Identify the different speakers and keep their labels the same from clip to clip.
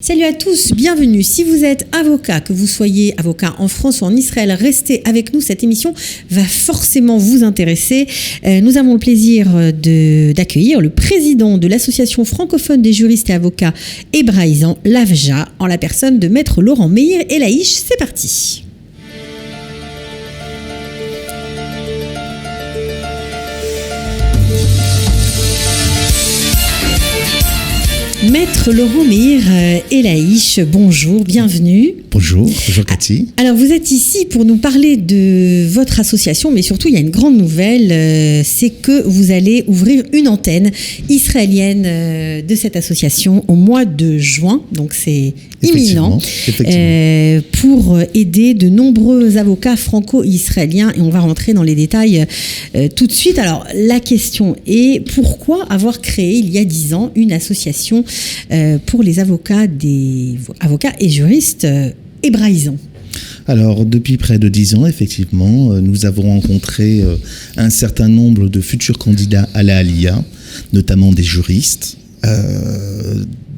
Speaker 1: Salut à tous, bienvenue. Si vous êtes avocat, que vous soyez avocat en France ou en Israël, restez avec nous. Cette émission va forcément vous intéresser. Nous avons le plaisir d'accueillir le président de l'association francophone des juristes et avocats hébraïsants, l'AFJA, en la personne de maître Laurent Meir Elaïch. C'est parti. Maître Laurent Meir Elaïch, bonjour, bienvenue.
Speaker 2: Bonjour Cathy.
Speaker 1: Alors vous êtes ici pour nous parler de votre association, mais surtout il y a une grande nouvelle, c'est que vous allez ouvrir une antenne israélienne de cette association au mois de juin, donc c'est imminent, pour aider de nombreux avocats franco-israéliens, et on va rentrer dans les détails tout de suite. Alors la question est, pourquoi avoir créé il y a 10 ans une association pour les avocats et juristes hébraïsants?
Speaker 2: Alors, depuis près de 10 ans, effectivement, nous avons rencontré un certain nombre de futurs candidats à la Aliyah, notamment des juristes,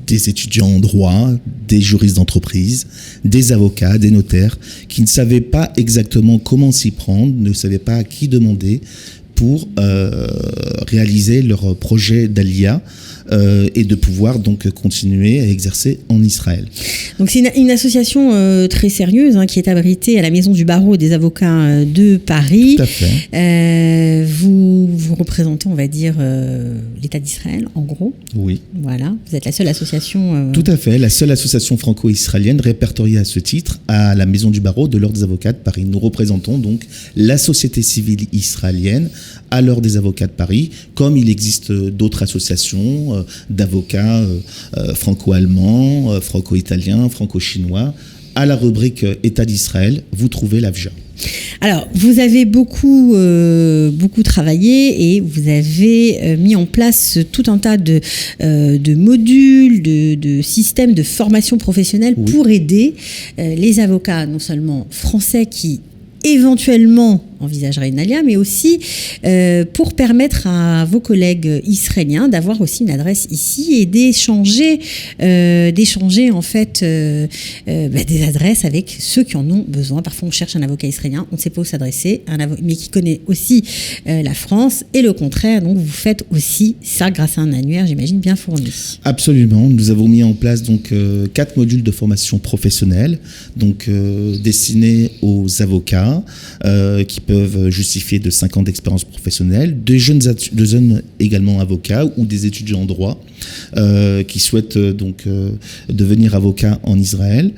Speaker 2: des étudiants en droit, des juristes d'entreprise, des avocats, des notaires, qui ne savaient pas exactement comment s'y prendre, ne savaient pas à qui demander pour réaliser leur projet d'Aliyah et de pouvoir donc continuer à exercer en Israël.
Speaker 1: Donc c'est une association très sérieuse qui est abritée à la Maison du Barreau des avocats de Paris.
Speaker 2: Tout à fait.
Speaker 1: Vous représentez, on va dire, l'État d'Israël, en gros.
Speaker 2: Oui.
Speaker 1: Voilà, vous êtes la seule association...
Speaker 2: Tout à fait, la seule association franco-israélienne répertoriée à ce titre à la Maison du Barreau de l'Ordre des avocats de Paris. Nous représentons donc la société civile israélienne à l'Ordre des avocats de Paris, comme il existe d'autres associations d'avocats franco-allemands, franco-italiens, franco-chinois. À la rubrique État d'Israël, vous trouvez l'AFJA.
Speaker 1: Alors, vous avez beaucoup travaillé et vous avez mis en place tout un tas de modules, de systèmes de formation professionnelle pour aider les avocats, non seulement français qui éventuellement envisagerait une Aliyah, mais aussi pour permettre à vos collègues israéliens d'avoir aussi une adresse ici et d'échanger en fait des adresses avec ceux qui en ont besoin. Parfois on cherche un avocat israélien, on ne sait pas où s'adresser, mais qui connaît aussi la France et le contraire. Donc vous faites aussi ça grâce à un annuaire, j'imagine, bien fourni.
Speaker 2: Absolument. Nous avons mis en place donc 4 modules de formation professionnelle, donc destinés aux avocats qui peuvent justifier de 5 ans d'expérience professionnelle, de jeunes également avocats ou des étudiants en droit qui souhaitent donc devenir avocats en Israël,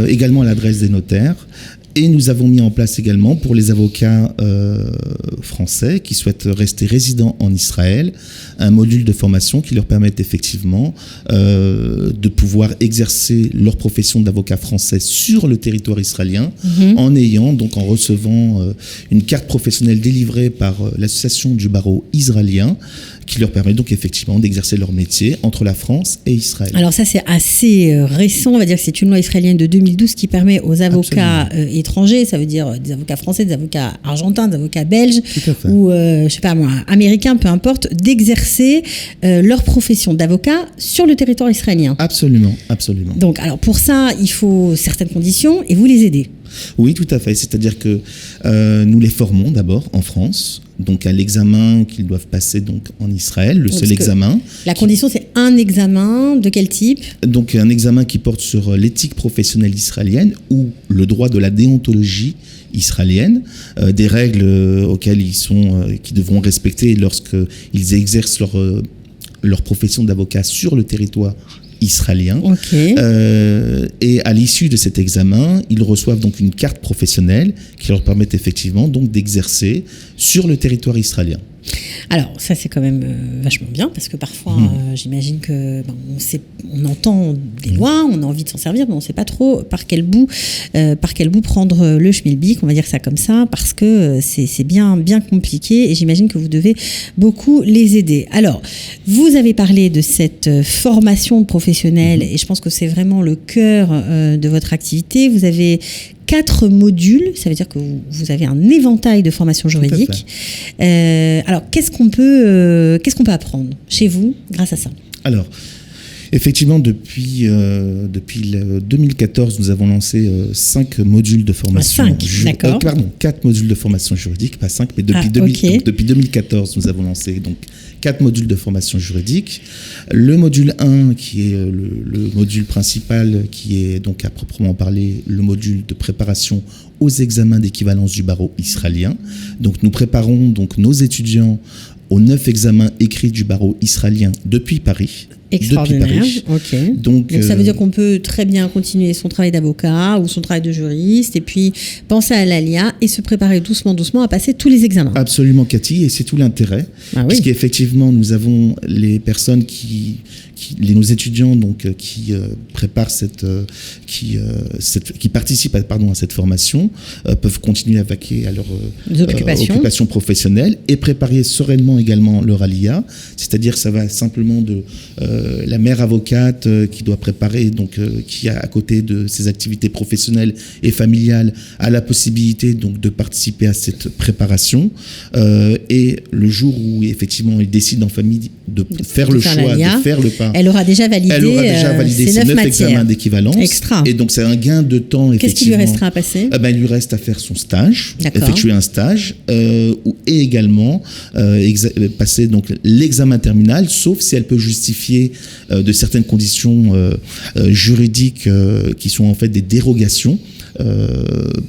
Speaker 2: également à l'adresse des notaires. Et nous avons mis en place également pour les avocats français qui souhaitent rester résidents en Israël un module de formation qui leur permette effectivement de pouvoir exercer leur profession d'avocat français sur le territoire israélien en recevant une carte professionnelle délivrée par l'association du barreau israélien qui leur permet donc effectivement d'exercer leur métier entre la France et Israël.
Speaker 1: Alors ça c'est assez récent, on va dire que c'est une loi israélienne de 2012 qui permet aux avocats étrangers, ça veut dire des avocats français, des avocats argentins, des avocats belges ou je sais pas moi, américains, peu importe, d'exercer leur profession d'avocat sur le territoire israélien.
Speaker 2: Absolument, absolument.
Speaker 1: Donc alors pour ça, il faut certaines conditions et vous les aidez.
Speaker 2: Oui, tout à fait. C'est-à-dire que nous les formons d'abord en France, donc à l'examen qu'ils doivent passer donc en Israël, le seul examen.
Speaker 1: La condition, c'est un examen de quel type ? Donc
Speaker 2: un examen qui porte sur l'éthique professionnelle israélienne ou le droit de la déontologie israélienne, des règles auxquelles qu'ils devront respecter lorsqu'ils exercent leur profession d'avocat sur le territoire israélien. Et à l'issue de cet examen, ils reçoivent donc une carte professionnelle qui leur permet effectivement donc d'exercer sur le territoire israélien.
Speaker 1: Alors ça c'est quand même vachement bien parce que parfois j'imagine que on entend des lois, on a envie de s'en servir, mais on ne sait pas trop par quel bout prendre le schmilblick, on va dire ça comme ça, parce que c'est bien compliqué et j'imagine que vous devez beaucoup les aider. Alors vous avez parlé de cette formation professionnelle et je pense que c'est vraiment le cœur de votre activité. Vous avez 4 modules, ça veut dire que vous avez un éventail de formations juridiques. Alors, qu'est-ce qu'on peut apprendre chez vous grâce à ça ?
Speaker 2: Alors, Effectivement, depuis 2014, nous avons lancé 5 modules de formation. 4 modules de formation juridique, pas 5, mais depuis 2014, nous avons lancé donc 4 modules de formation juridique. Le module 1, qui est le module principal, qui est donc à proprement parler le module de préparation aux examens d'équivalence du barreau israélien. Donc nous préparons donc nos étudiants aux 9 examens écrits du barreau israélien depuis Paris.
Speaker 1: Extraordinaire, ok. Donc ça veut dire qu'on peut très bien continuer son travail d'avocat ou son travail de juriste et puis penser à l'ALIA et se préparer doucement à passer tous les examens.
Speaker 2: Absolument, Cathy, et c'est tout l'intérêt. Puisqu'effectivement, nous avons les personnes nos étudiants donc qui préparent qui participent à cette formation peuvent continuer à vaquer à leur occupation professionnelle et préparer sereinement également leur ALIA, c'est-à-dire ça va simplement de la mère avocate qui doit préparer, donc qui a à côté de ses activités professionnelles et familiales a la possibilité donc de participer à cette préparation et le jour où effectivement il décide en famille de faire le choix de faire le pas,
Speaker 1: elle aura déjà validé
Speaker 2: ces 9 examens d'équivalence.
Speaker 1: Extra.
Speaker 2: Et donc c'est un gain de temps.
Speaker 1: Qu'est-ce qu'il lui restera à passer?
Speaker 2: Il lui reste à faire son stage, effectuer un stage et également passer donc l'examen terminal, sauf si elle peut justifier de certaines conditions juridiques qui sont en fait des dérogations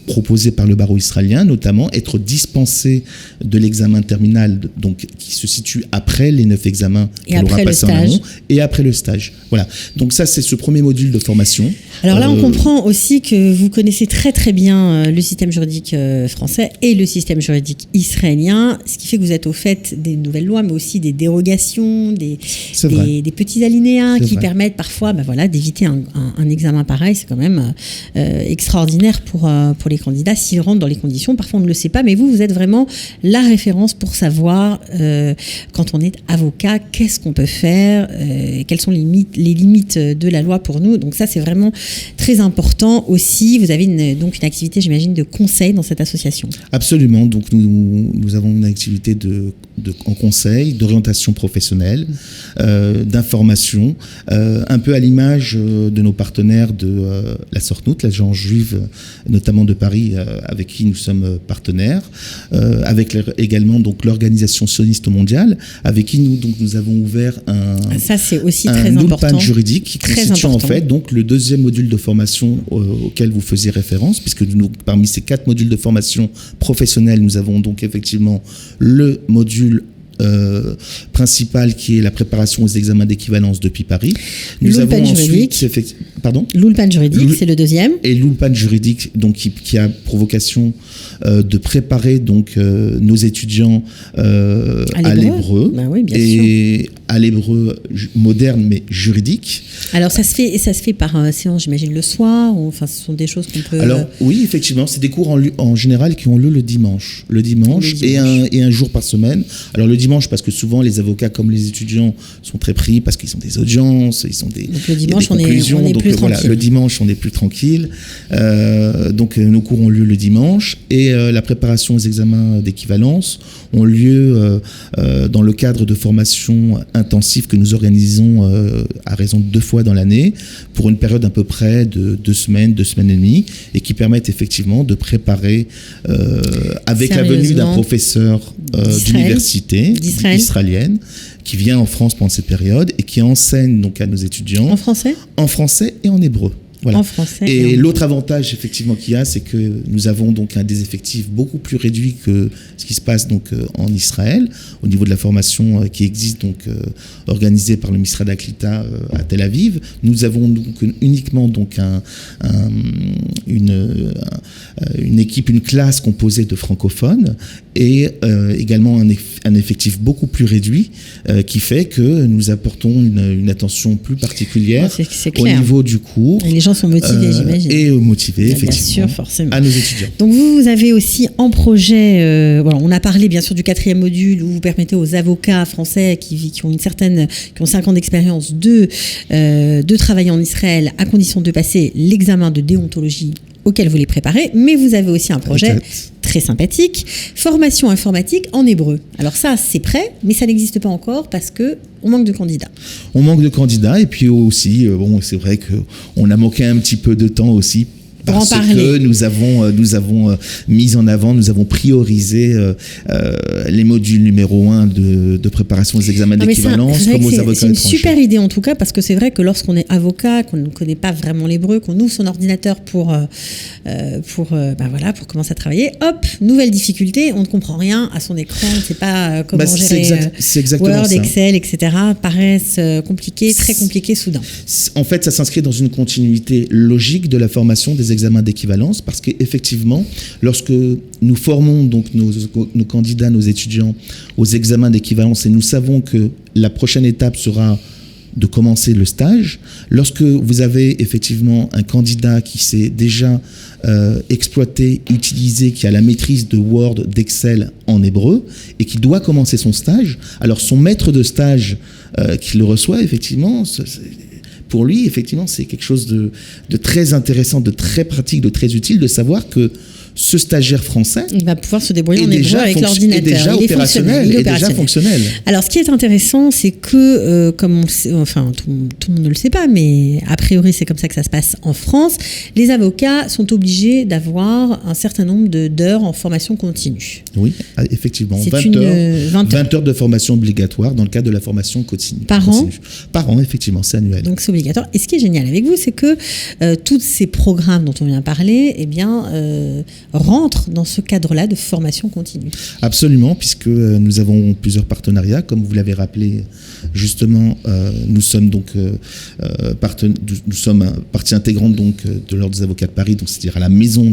Speaker 2: proposées par le barreau israélien, notamment être dispensé de l'examen terminal, donc qui se situe après les 9 examens qu'elle aura passés en amont, et après le stage. Voilà. Donc ça, c'est ce premier module de formation.
Speaker 1: Alors là, on comprend aussi que vous connaissez très très bien le système juridique français et le système juridique israélien, ce qui fait que vous êtes au fait des nouvelles lois, mais aussi des dérogations, des petits alinéas qui permettent parfois d'éviter un examen pareil. C'est quand même extraordinaire pour les candidats s'ils rentrent dans les conditions. Parfois, on ne le sait pas, mais vous êtes vraiment la référence pour savoir, quand on est avocat, qu'est-ce qu'on peut faire, quelles sont les limites de la loi pour nous. Donc ça, c'est vraiment très important aussi. Vous avez donc une activité, j'imagine, de conseil dans cette association. Absolument.
Speaker 2: Donc nous avons une activité en conseil, d'orientation professionnelle, d'information, un peu à l'image de nos partenaires de la Sortnout, l'agence juive notamment de Paris, avec qui nous sommes partenaires, avec également donc l'organisation sioniste mondiale, avec qui nous avons ouvert un ulpan juridique qui constitue en fait donc le deuxième module de formation auquel vous faisiez référence, puisque parmi ces 4 modules de formation professionnelle, nous avons donc effectivement le module principal qui est la préparation aux examens d'équivalence depuis Paris. Nous avons ensuite
Speaker 1: l'ulpan juridique, c'est le deuxième.
Speaker 2: Et l'ulpan juridique donc qui a pour vocation de préparer donc nos étudiants à l'hébreu et à l'hébreu moderne mais juridique.
Speaker 1: Alors ça se fait par séance, j'imagine, le soir, ou enfin ce sont des choses qu'on peut.
Speaker 2: Alors oui, effectivement, c'est des cours en général qui ont lieu le dimanche et un jour par semaine. Alors le dimanche parce que souvent les avocats comme les étudiants sont très pris parce qu'ils ont des audiences, donc
Speaker 1: le dimanche on est plus tranquille.
Speaker 2: Le dimanche on est plus tranquille. Donc nos cours ont lieu le dimanche et la préparation aux examens d'équivalence ont lieu dans le cadre de formations intensives que nous organisons à raison de 2 fois dans l'année pour une période à peu près de 2 semaines et demie et qui permettent effectivement de préparer avec la venue d'un professeur d'université israélienne qui vient en France pendant cette période et qui enseigne donc à nos étudiants
Speaker 1: en français
Speaker 2: et en hébreu. Voilà.
Speaker 1: En français.
Speaker 2: Et l'autre avantage effectivement qu'il y a, c'est que nous avons donc des effectifs beaucoup plus réduits que ce qui se passe donc en Israël au niveau de la formation qui existe donc organisée par le Misrad HaKlita à Tel Aviv. Nous avons donc uniquement donc une équipe, une classe composée de francophones et également un effectif beaucoup plus réduit qui fait que nous apportons une attention plus particulière au niveau du cours.
Speaker 1: Et les gens sont motivés, j'imagine.
Speaker 2: Et motivés, effectivement,
Speaker 1: bien sûr, forcément.
Speaker 2: À nos étudiants.
Speaker 1: Donc vous avez aussi en projet, on a parlé bien sûr du 4e module où vous permettez aux avocats français qui ont 5 ans d'expérience de travailler en Israël à condition de passer l'examen de déontologie auquel vous les préparez, mais vous avez aussi un projet très sympathique. Formation informatique en hébreu. Alors ça, c'est prêt, mais ça n'existe pas encore parce que on manque de candidats.
Speaker 2: On manque de candidats et puis aussi, c'est vrai qu'on a manqué un petit peu de temps aussi. Parce que nous avons mis en avant, nous avons priorisé les modules numéro 1 de préparation des examens d'équivalence comme aux avocats étrangers.
Speaker 1: C'est une super idée en tout cas, parce que c'est vrai que lorsqu'on est avocat, qu'on ne connaît pas vraiment l'hébreu, qu'on ouvre son ordinateur pour commencer à travailler, hop, nouvelle difficulté, on ne comprend rien à son écran, on ne sait pas comment gérer Word,
Speaker 2: ça.
Speaker 1: Excel, etc. paraissent compliqués, très compliqués soudain.
Speaker 2: En fait, ça s'inscrit dans une continuité logique de la formation des examens d'équivalence, parce qu'effectivement, lorsque nous formons donc nos candidats, nos étudiants aux examens d'équivalence, et nous savons que la prochaine étape sera de commencer le stage, lorsque vous avez effectivement un candidat qui s'est déjà exploité, utilisé, qui a la maîtrise de Word, d'Excel en hébreu, et qui doit commencer son stage, alors son maître de stage qui le reçoit, effectivement, pour lui, effectivement, c'est quelque chose de très intéressant, de très pratique, de très utile, de savoir que ce stagiaire français,
Speaker 1: il va pouvoir se débrouiller en hébreu avec l'ordinateur.
Speaker 2: Il est déjà fonctionnel.
Speaker 1: Alors, ce qui est intéressant, c'est que, comme on le sait, enfin, tout le monde ne le sait pas, mais a priori, c'est comme ça que ça se passe en France, les avocats sont obligés d'avoir un certain nombre d'heures en formation continue.
Speaker 2: Oui, effectivement.
Speaker 1: C'est
Speaker 2: 20 heures de formation obligatoire dans le cadre de la formation continue.
Speaker 1: Par an ?
Speaker 2: Par an, effectivement, c'est annuel.
Speaker 1: Donc, c'est obligatoire. Et ce qui est génial avec vous, c'est que tous ces programmes dont on vient parler, eh bien, rentrent dans ce cadre-là de formation continue.
Speaker 2: Absolument, puisque nous avons plusieurs partenariats, comme vous l'avez rappelé justement, nous sommes donc nous sommes partie intégrante donc de l'Ordre des avocats de Paris, donc c'est-à-dire à la maison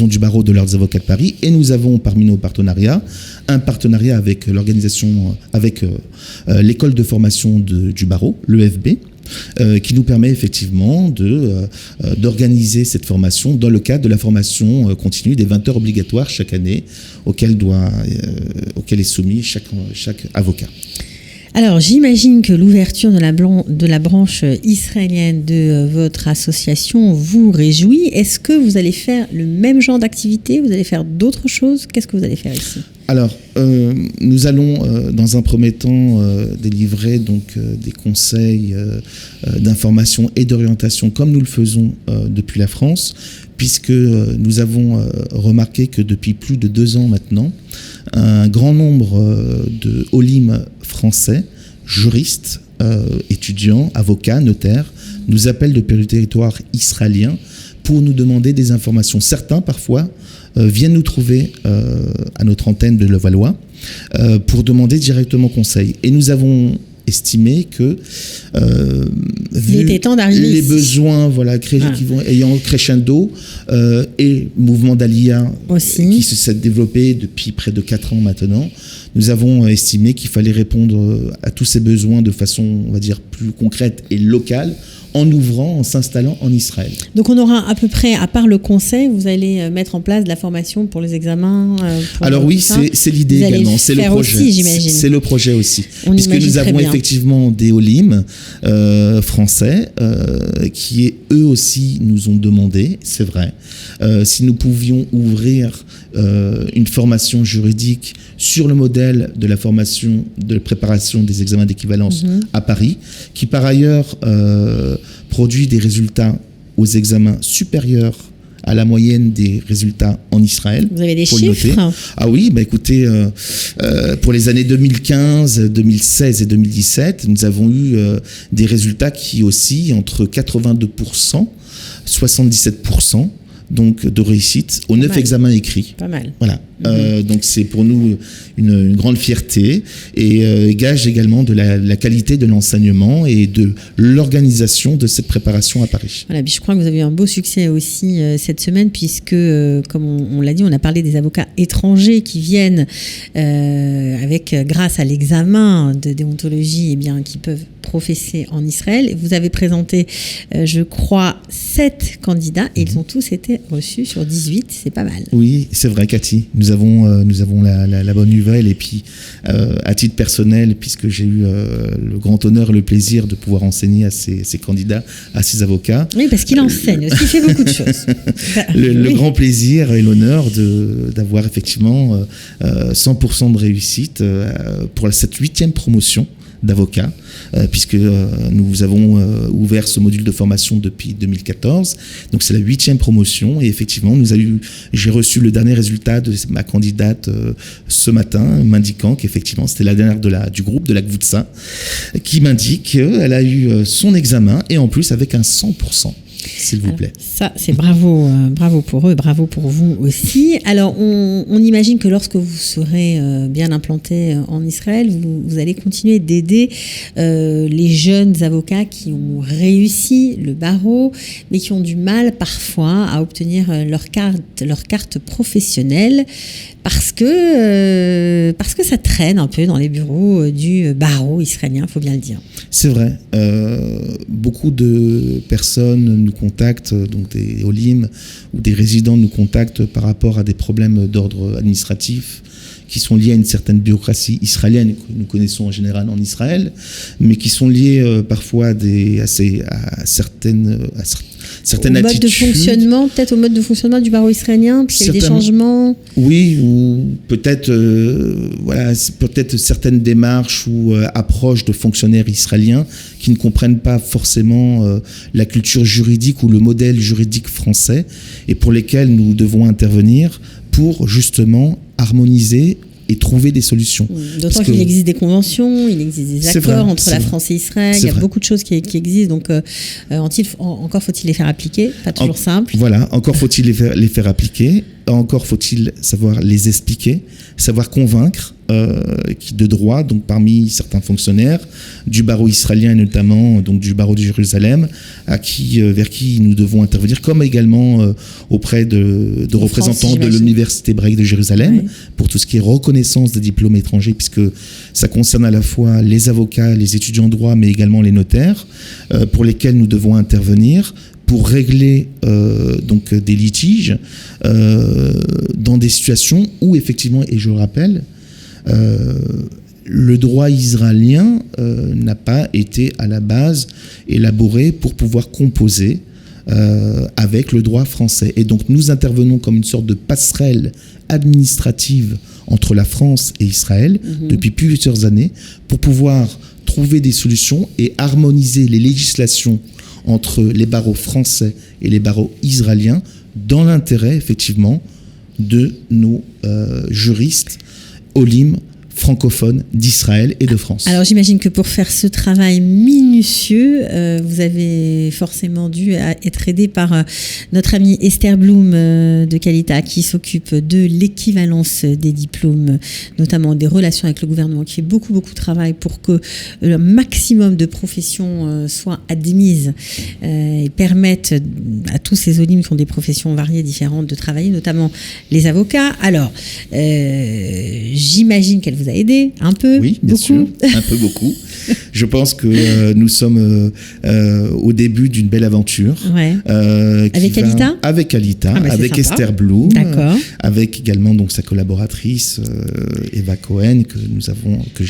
Speaker 2: du barreau de l'Ordre des avocats de Paris, et nous avons parmi nos partenariats un partenariat avec l'organisation, avec l'école de formation du barreau, l'EFB. Qui nous permet effectivement d'organiser cette formation dans le cadre de la formation continue des 20 heures obligatoires chaque année auquel est soumis chaque avocat.
Speaker 1: Alors, j'imagine que l'ouverture de la branche israélienne de votre association vous réjouit. Est-ce que vous allez faire le même genre d'activité ? Vous allez faire d'autres choses ? Qu'est-ce que vous allez faire ici ?
Speaker 2: Alors, nous allons dans un premier temps délivrer donc des conseils d'information et d'orientation comme nous le faisons depuis la France, puisque nous avons remarqué que depuis plus de 2 ans maintenant, un grand nombre de Olim français, juristes, étudiants, avocats, notaires, nous appellent depuis le territoire israélien pour nous demander des informations. Certains, parfois, viennent nous trouver à notre antenne de Levallois pour demander directement conseil. Et nous avons estimé que vu les besoins ayant crescendo et mouvement d'Aliyah qui s'est développé depuis près de 4 ans maintenant, nous avons estimé qu'il fallait répondre à tous ces besoins de façon, on va dire, plus concrète et locale, en s'installant en Israël.
Speaker 1: Donc on aura à peu près, à part le conseil, vous allez mettre en place de la formation pour les examens
Speaker 2: Alors oui, c'est l'idée également, c'est le projet.
Speaker 1: Aussi, j'imagine.
Speaker 2: C'est le projet aussi. Puisque nous avons effectivement des Olim français qui eux aussi nous ont demandé, c'est vrai, si nous pouvions ouvrir une formation juridique sur le modèle de la formation de préparation des examens d'équivalence à Paris, qui par ailleurs produit des résultats aux examens supérieurs à la moyenne des résultats en Israël.
Speaker 1: Vous avez des chiffres ?
Speaker 2: Ah oui, écoutez, pour les années 2015, 2016 et 2017, nous avons eu des résultats qui oscillent entre 82%, 77%. Donc de réussite aux 9 examens écrits.
Speaker 1: Pas mal.
Speaker 2: Voilà. Donc c'est pour nous une grande fierté et gage également de la qualité de l'enseignement et de l'organisation de cette préparation à Paris.
Speaker 1: Voilà, je crois que vous avez eu un beau succès aussi cette semaine puisque, comme on l'a dit, on a parlé des avocats étrangers qui viennent grâce à l'examen de déontologie, qui peuvent professer en Israël. Vous avez présenté, je crois, 7 candidats et ils ont tous été reçus sur 18. C'est pas mal.
Speaker 2: Oui, c'est vrai, Cathy. nous avons la bonne nouvelle, et puis à titre personnel, puisque j'ai eu le grand honneur et le plaisir de pouvoir enseigner à ces candidats, à ces avocats.
Speaker 1: Oui, parce qu'il enseigne aussi, il fait beaucoup de choses.
Speaker 2: Le grand plaisir et l'honneur d'avoir effectivement 100% de réussite pour cette 8e promotion d'avocats, puisque nous avons ouvert ce module de formation depuis 2014. Donc c'est la 8e promotion, et effectivement j'ai reçu le dernier résultat de ma candidate ce matin, m'indiquant qu'effectivement c'était la dernière du groupe de la GVUTSA, qui m'indique qu'elle a eu son examen, et en plus avec un 100%. S'il vous plaît.
Speaker 1: Ça, c'est bravo pour eux et bravo pour vous aussi. Alors, on imagine que lorsque vous serez bien implanté en Israël, vous allez continuer d'aider les jeunes avocats qui ont réussi le barreau, mais qui ont du mal parfois à obtenir leur carte professionnelle, parce que ça traîne un peu dans les bureaux du barreau israélien, il faut bien le dire.
Speaker 2: C'est vrai. Beaucoup de personnes nous contactent, donc des OLIM ou des résidents nous contactent par rapport à des problèmes d'ordre administratif qui sont liés à une certaine bureaucratie israélienne que nous connaissons en général en Israël, mais qui sont liés parfois à certaines attitudes.
Speaker 1: Peut-être au mode de fonctionnement du barreau israélien, puis il y a eu des changements.
Speaker 2: Oui, ou peut-être peut-être certaines démarches ou approches de fonctionnaires israéliens qui ne comprennent pas forcément la culture juridique ou le modèle juridique français, et pour lesquels nous devons intervenir pour justement harmoniser et trouver des solutions.
Speaker 1: D'autant qu'il existe des conventions, il existe des accords entre la France et Israël, il y a beaucoup de choses qui existent, donc encore faut-il les faire appliquer, pas toujours simple.
Speaker 2: Voilà, encore faut-il les faire appliquer, encore faut-il savoir les expliquer, savoir convaincre de droit, donc parmi certains fonctionnaires du barreau israélien et notamment donc du barreau de Jérusalem, vers qui nous devons intervenir, comme également auprès de représentants de l'Université hébraïque de Jérusalem, pour tout ce qui est reconnaissance des diplômes étrangers, puisque ça concerne à la fois les avocats, les étudiants en droit, mais également les notaires, pour lesquels nous devons intervenir pour régler donc des litiges dans des situations où effectivement, et je le rappelle, le droit israélien n'a pas été à la base élaboré pour pouvoir composer avec le droit français. Et donc nous intervenons comme une sorte de passerelle administrative entre la France et Israël depuis plusieurs années pour pouvoir trouver des solutions et harmoniser les législations entre les barreaux français et les barreaux israéliens dans l'intérêt effectivement de nos juristes OLIM francophones d'Israël et de France.
Speaker 1: Alors j'imagine que pour faire ce travail minutieux, vous avez forcément dû être aidé par notre amie Esther Blum de Qualita, qui s'occupe de l'équivalence des diplômes, notamment des relations avec le gouvernement, qui fait beaucoup de travail pour que le maximum de professions soient admises et permettent à tous ces OLIM qui ont des professions variées, différentes, de travailler, notamment les avocats. Alors, j'imagine qu'elle vous a aidé un peu,
Speaker 2: oui, bien sûr, un peu beaucoup. Je pense que nous sommes au début d'une belle aventure.
Speaker 1: Ouais. Avec Qualita ?
Speaker 2: Avec Qualita, avec Esther Blum, avec également donc sa collaboratrice Eva Cohen que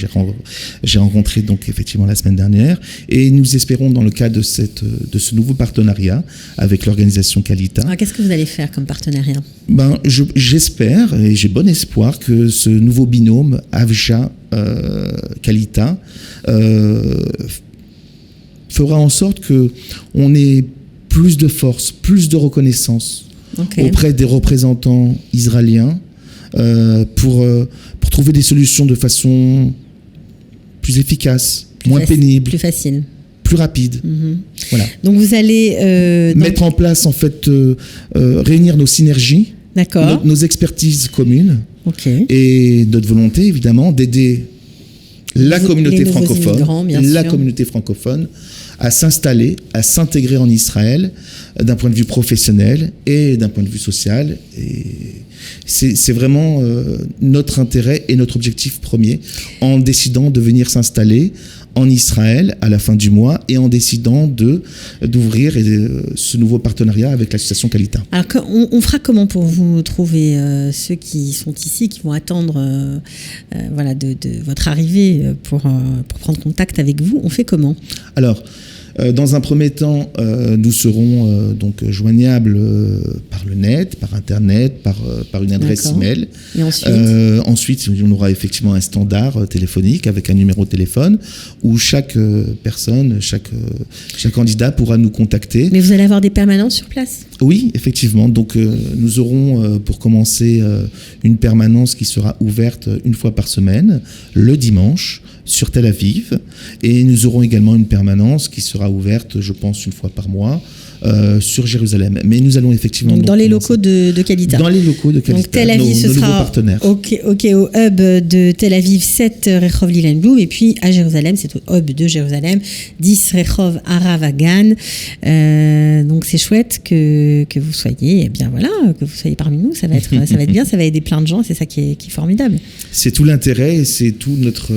Speaker 2: j'ai rencontré donc effectivement la semaine dernière, et nous espérons dans le cadre de ce nouveau partenariat avec l'organisation Qualita.
Speaker 1: Alors, qu'est-ce que vous allez faire comme partenariat ?
Speaker 2: J'espère et j'ai bon espoir que ce nouveau binôme Avja Qualita fera en sorte que on ait plus de force, plus de reconnaissance auprès des représentants israéliens pour trouver des solutions de façon plus efficace, moins pénible,
Speaker 1: plus facile,
Speaker 2: plus rapide. Voilà.
Speaker 1: Donc vous allez
Speaker 2: mettre en place en fait réunir nos synergies, nos expertises communes. Et notre volonté, évidemment, d'aider la communauté francophone à s'installer, à s'intégrer en Israël d'un point de vue professionnel et d'un point de vue social. Et c'est vraiment notre intérêt et notre objectif premier en décidant de venir s'installer en Israël à la fin du mois et en décidant d'ouvrir ce nouveau partenariat avec l'association Qualita.
Speaker 1: Alors on fera comment pour vous trouver ceux qui sont ici, qui vont attendre de votre arrivée pour prendre contact avec vous? On fait comment?
Speaker 2: Alors, dans un premier temps, nous serons donc joignables par le net, par Internet, par une adresse email.
Speaker 1: Et ensuite
Speaker 2: on aura effectivement un standard téléphonique avec un numéro de téléphone où chaque personne, chaque candidat pourra nous contacter.
Speaker 1: Mais vous allez avoir des permanences sur place?
Speaker 2: Oui, effectivement. Donc, nous aurons pour commencer une permanence qui sera ouverte une fois par semaine, le dimanche, sur Tel Aviv. Et nous aurons également une permanence qui sera ouverte, je pense, une fois par mois, sur Jérusalem. Mais nous allons effectivement...
Speaker 1: Donc dans les locaux de Qualita.
Speaker 2: Dans les locaux de Qualita.
Speaker 1: Donc Tel Aviv, ce sera au hub de Tel Aviv, 7 Rehov Lilenblum. Et puis à Jérusalem, c'est au hub de Jérusalem, 10 Rehov Aravagan. Donc c'est chouette que vous soyez, eh bien voilà, que vous soyez parmi nous. Ça va être bien, ça va aider plein de gens. C'est ça qui est formidable.
Speaker 2: C'est tout l'intérêt et c'est tout notre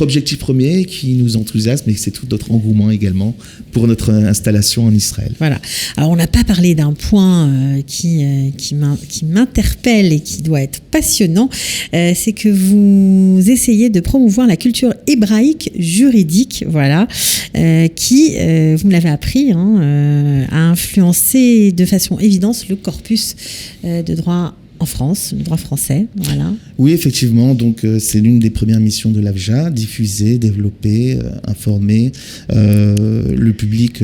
Speaker 2: objectif premier qui nous enthousiasme et c'est tout notre engouement également pour notre installation en Israël.
Speaker 1: Voilà. Alors on n'a pas parlé d'un point qui m'interpelle et qui doit être passionnant, c'est que vous essayez de promouvoir la culture hébraïque juridique, voilà, qui, vous me l'avez appris, a influencé de façon évidente le corpus de droit en France, le droit français, voilà.
Speaker 2: Oui, effectivement, donc c'est l'une des premières missions de l'AFJA, diffuser, développer, informer le public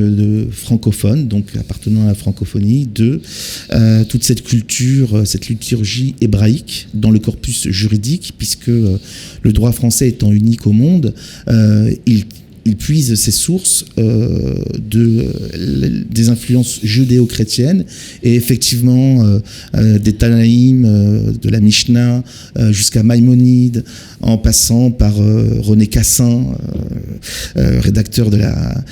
Speaker 2: francophone, donc appartenant à la francophonie, de toute cette culture, cette liturgie hébraïque dans le corpus juridique, puisque le droit français étant unique au monde, il puise ses sources des influences judéo-chrétiennes et effectivement des Tanaïm, de la Mishnah jusqu'à Maïmonide, en passant par René Cassin, rédacteur de la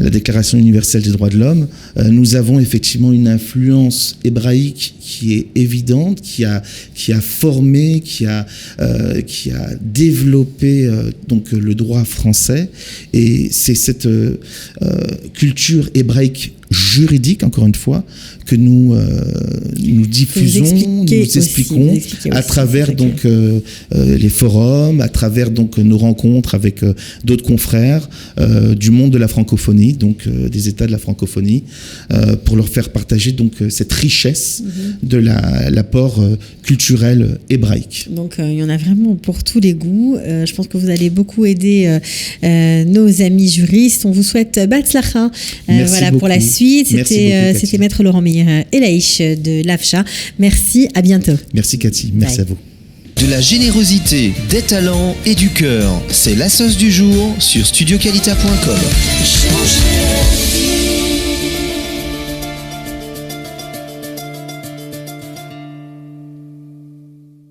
Speaker 2: Déclaration universelle des droits de l'homme. Nous avons effectivement une influence hébraïque qui est évidente, qui a formé, qui a développé donc le droit français. Et c'est cette culture hébraïque juridique, encore une fois, que nous diffusons, nous expliquons à travers donc les forums, à travers donc nos rencontres avec d'autres confrères du monde de la francophonie, donc des États de la francophonie, pour leur faire partager donc cette richesse de l'apport culturel hébraïque.
Speaker 1: Donc il y en a vraiment pour tous les goûts. Je pense que vous allez beaucoup aider nos amis juristes. On vous souhaite Batzlacha pour la suite. C'était Maître Laurent Meir-Elaïch de l'AFJA. Merci, à bientôt.
Speaker 2: Merci Cathy, merci à vous.
Speaker 3: De la générosité, des talents et du cœur, c'est la sauce du jour sur studioqualita.com.